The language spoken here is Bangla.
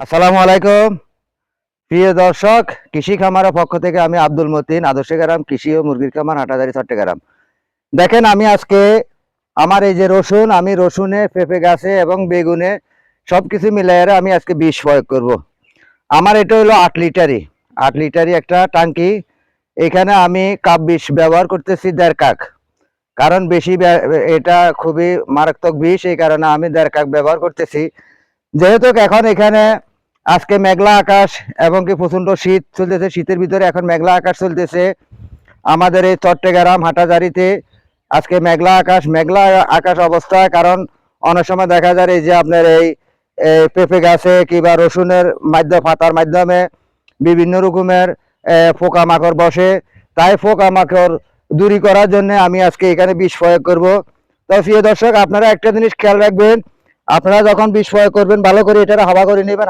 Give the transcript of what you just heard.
আসসালামু আলাইকুম প্রিয় দর্শক, কৃষি খামারের পক্ষ থেকে আমি আব্দুল মতিন, আদর্শ গ্রাম কৃষি ও মুরগির খামার, হাটাজারি, চট্টগ্রাম। দেখেন, আমি আজকে আমার এই যে রসুন, আমি রসুনে, পেঁপে গাছে এবং বেগুনে সবকিছু মিলাইয়া আমি আজকে বিষ প্রয়োগ করব। আমার এটা হলো 8 লিটারই একটা টাঙ্কি। এখানে আমি কাপ বিষ ব্যবহার করতেছি 1.5 কাপ, কারণ এটা খুবই মারাত্মক বিষ, এই কারণে আমি 1.5 কাপ ব্যবহার করতেছি। যেহেতু এখন এখানে আজকে মেঘলা আকাশ এবং কি প্রচন্ড শীত চলতেছে, শীতের ভিতরে এখন মেঘলা আকাশ চলতেছে আমাদের এই চট্টগ্রাম হাটাজারিতে। আজকে মেঘলা আকাশ অবস্থায়, কারণ অনেক সময় দেখা যায় এই যে আপনার এই পেঁপে গাছে কিংবা রসুনের পাতার মাধ্যমে বিভিন্ন রকমের পোকামাকড় বসে। তাই পোকামাকড় দূরী করার জন্য আমি আজকে এখানে বিষ প্রয়োগ করব। তো প্রিয় দর্শক, আপনারা একটা জিনিস খেয়াল রাখবেন, আপনারা যখন বিষ প্রয়োগ করবেন ভালো করে এটা হাওয়া করে নেবেন।